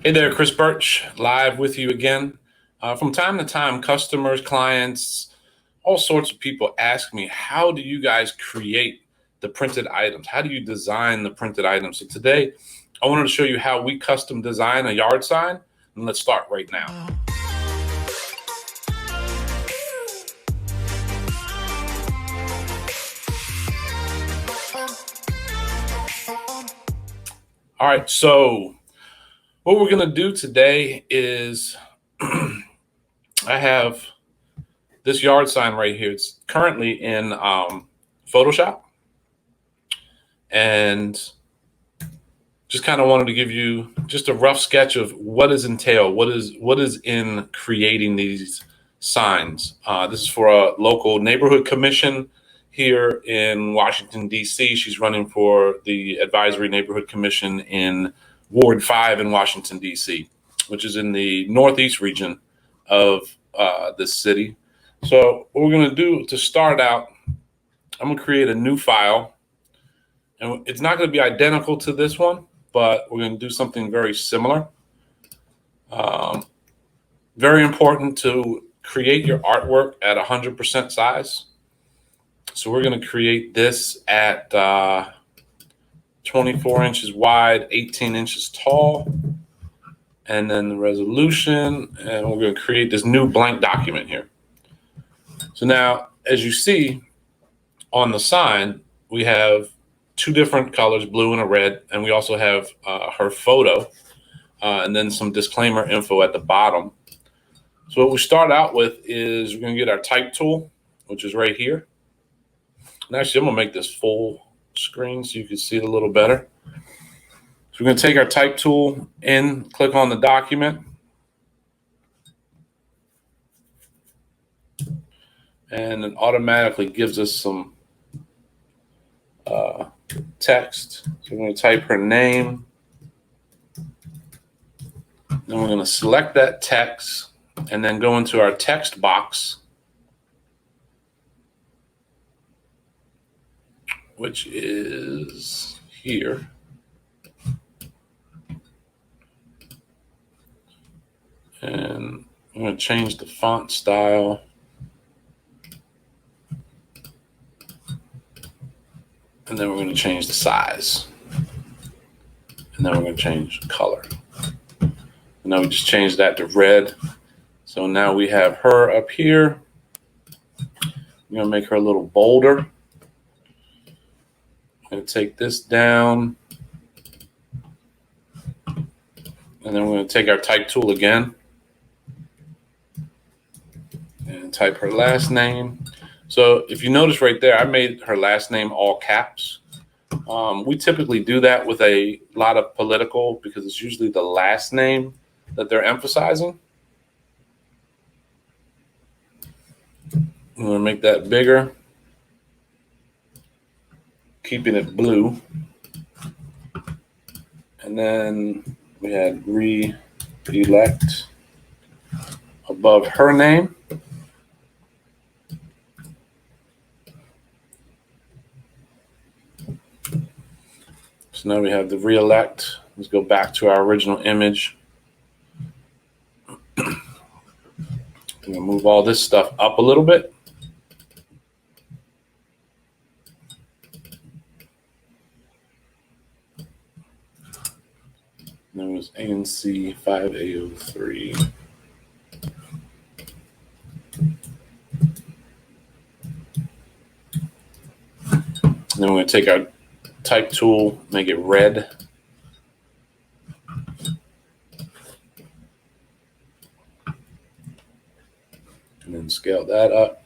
Hey there, Chris Birch, live with you again. From time to time, customers, clients, all sorts of people ask me, how do you guys create the printed items? How do you design the printed items? So today, I wanted to show you how we custom design a yard sign, and let's start right now. All right, so what we're gonna do today is I have this yard sign right here. It's currently in Photoshop, and just kind of wanted to give you just a rough sketch of what is entailed, what is in creating these signs. This is for a local neighborhood commission here in Washington, D.C. She's running for the Advisory Neighborhood Commission in Ward 5 in Washington, D.C., which is in the northeast region of this city. So what we're going to do to start out, I'm going to create a new file. And it's not going to be identical to this one, but we're going to do something very similar. Very important to create your artwork at 100% size. So we're going to create this at 24 inches wide, 18 inches tall, and then the resolution. And we're going to create this new blank document here. So now, as you see on the sign, we have two different colors, blue and a red, and we also have her photo and then some disclaimer info at the bottom. So what we start out with is we're going to get our type tool, which is right here. And actually, I'm going to make this full screen so you can see it a little better. So we're going to take our type tool in, click on the document, and it automatically gives us some text. So we're going to type her name. Then we're going to select that text and then go into our text box, which is here. And I'm going to change the font style. And then we're going to change the size. And then we're going to change the color. And now we just changed that to red. So now we have her up here. I'm going to make her a little bolder. I'm going to take this down. And then we're going to take our type tool again and type her last name. So if you notice right there, I made her last name all caps. We typically do that with a lot of political because it's usually the last name that they're emphasizing. I'm going to make that bigger, keeping it blue. And then we had re-elect above her name. So now we have the re-elect. Let's go back to our original image. I'm going to move all this stuff up a little bit. That was ANC 5A03. And then we're going to take our type tool, make it red. And then scale that up.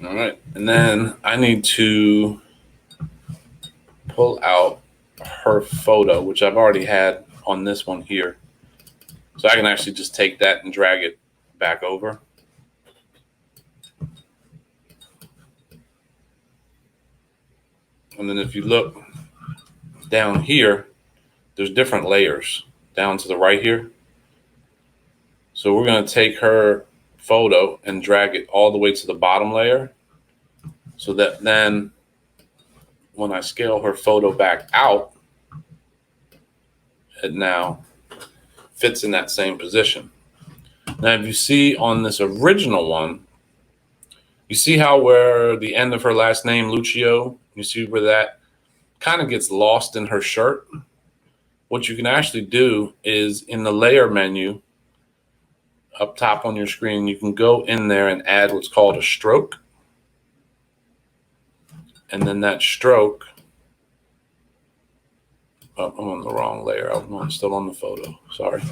All right. And then I need to pull out her photo, which I've already had on this one here. So I can actually just take that and drag it back over. And then if you look down here, there's different layers down to the right here. So we're going to take her photo and drag it all the way to the bottom layer so that then when I scale her photo back out, it now fits in that same position. Now, if you see on this original one, you see how where the end of her last name, Lucio, you see where that kind of gets lost in her shirt? What you can actually do is in the layer menu up top on your screen, you can go in there and add what's called a stroke. And then that stroke, oh, I'm on the wrong layer. I'm still on the photo. Sorry.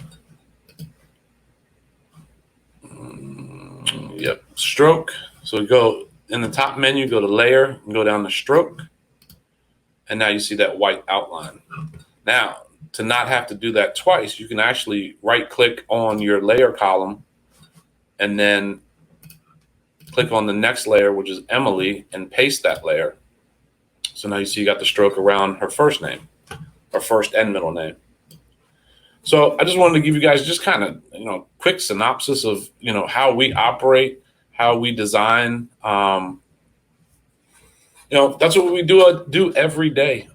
Yep, stroke. So go in the top menu, go to layer, and go down to stroke. And now you see that white outline. Now, to not have to do that twice, you can actually right click on your layer column and then click on the next layer, which is Emily, and paste that layer. So now you see you got the stroke around her first name, her first and middle name. So I just wanted to give you guys just kind of, quick synopsis of, how we operate, how we design. That's what we do every day.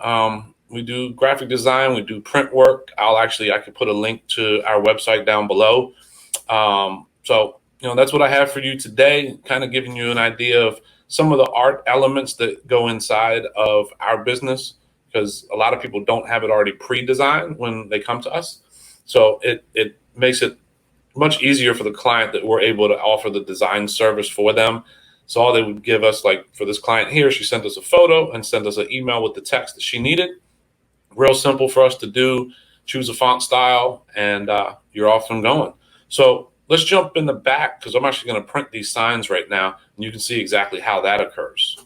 We do graphic design, we do print work. I could put a link to our website down below. So that's what I have for you today, kind of giving you an idea of some of the art elements that go inside of our business, because a lot of people don't have it already pre-designed when they come to us. So it makes it much easier for the client that we're able to offer the design service for them. So all they would give us, like for this client here, she sent us a photo and sent us an email with the text that she needed. Real simple for us to do. Choose a font style, and you're off and going. So let's jump in the back, because I'm actually going to print these signs right now, and you can see exactly how that occurs.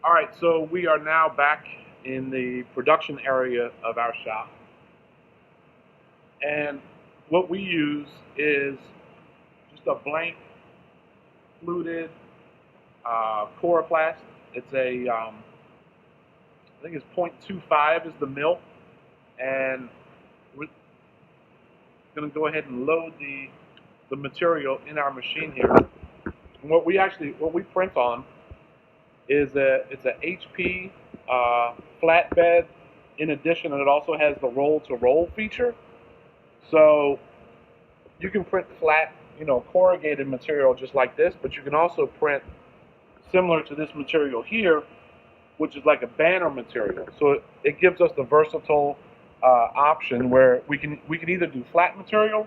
All right, so we are now back in the production area of our shop. And what we use is just a blank fluted Coroplast. It's I think it's 0.25 is the mil. And we're going to go ahead and load the material in our machine here. And what we print on is it's a HP flatbed. In addition, it also has the roll-to-roll feature. So you can print flat, corrugated material just like this, but you can also print similar to this material here, which is like a banner material. So it gives us the versatile option where we can either do flat material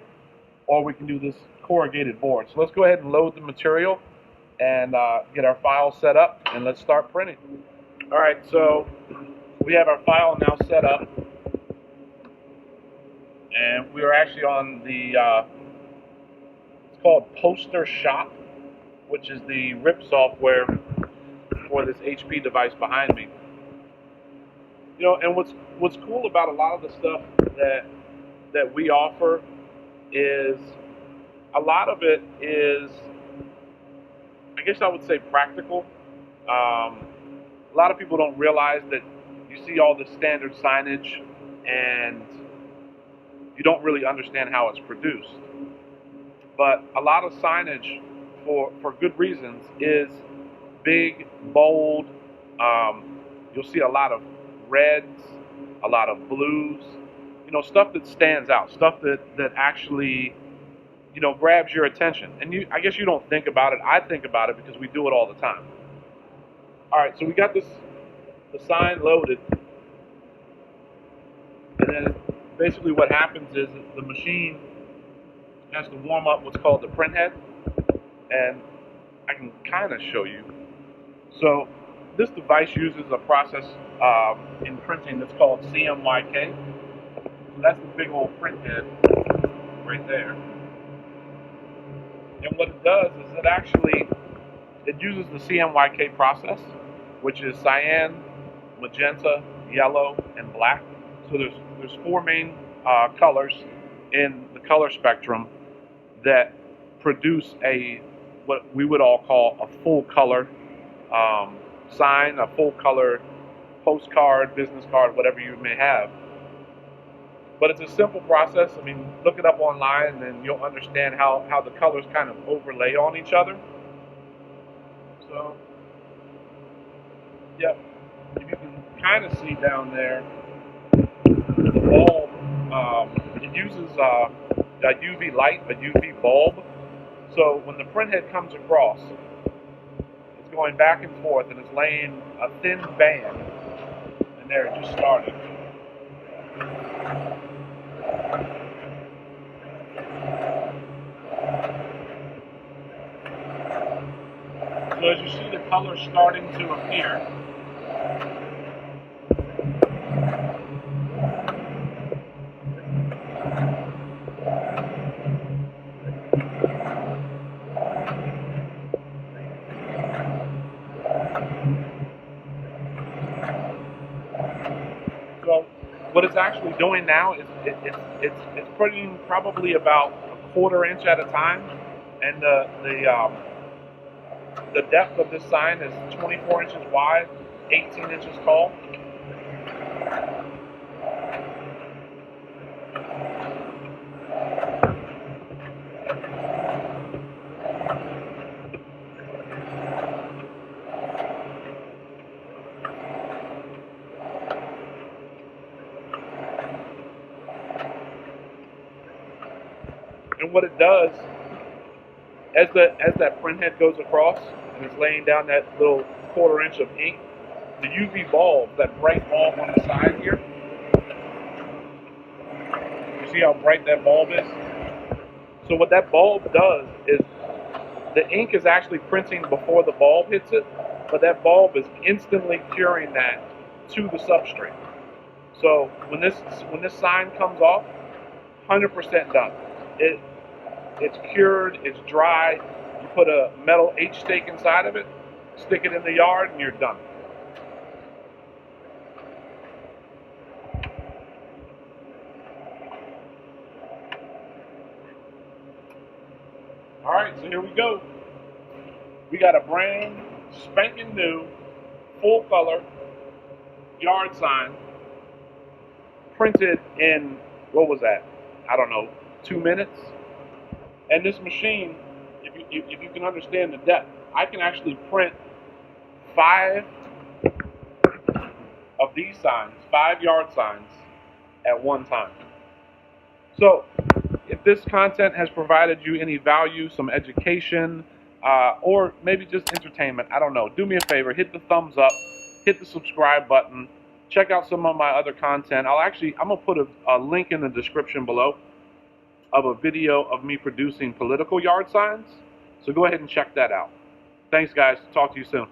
or we can do this corrugated board. So let's go ahead and load the material and get our file set up, and let's start printing. All right, so we have our file now set up, and we are actually on the it's called Poster Shop, which is the RIP software for this HP device behind me. And what's cool about a lot of the stuff that we offer is a lot of it is, I guess I would say, practical. A lot of people don't realize that you see all the standard signage and you don't really understand how it's produced. But a lot of signage, for good reasons, is big, bold. You'll see a lot of reds, a lot of blues, stuff that stands out, stuff that actually, grabs your attention. And I guess you don't think about it. I think about it because we do it all the time. All right, so we got the sign loaded. And then basically what happens is the machine has to warm up what's called the print head. And I can kind of show you. So this device uses a process in printing that's called CMYK. So that's the big old print head right there. And what it does is it uses the CMYK process, which is cyan, magenta, yellow, and black. So there's four main colors in the color spectrum that produce what we would all call a full color sign, a full color postcard, business card, whatever you may have. But it's a simple process. I mean, look it up online and you'll understand how the colors kind of overlay on each other. So, yeah, if you can kind of see down there, the bulb, it uses a UV light, a UV bulb. So when the printhead comes across, it's going back and forth and it's laying a thin band. And there it just started. So as you see the color starting to appear, so what it's actually doing now is it's putting probably about a 1/4 inch at a time, and the depth of this sign is 24 inches wide, 18 inches tall. And what it does, as that printhead goes across and it's laying down that little 1/4 inch of ink, the UV bulb, that bright bulb on the side here, you see how bright that bulb is? So what that bulb does is the ink is actually printing before the bulb hits it, but that bulb is instantly curing that to the substrate. So when this sign comes off, 100% done. It's cured, it's dry. You put a metal H stake inside of it, stick it in the yard, and you're done. All right, so here we go. We got a brand spanking new, full color yard sign printed in, what was that? I don't know, 2 minutes. And this machine, if you can understand the depth, I can actually print 5 of these signs, 5 yard signs at one time. So if this content has provided you any value, some education, or maybe just entertainment, I don't know, do me a favor, hit the thumbs up, hit the subscribe button, check out some of my other content. I'm going to put a link in the description below of a video of me producing political yard signs. So go ahead and check that out. Thanks, guys. Talk to you soon.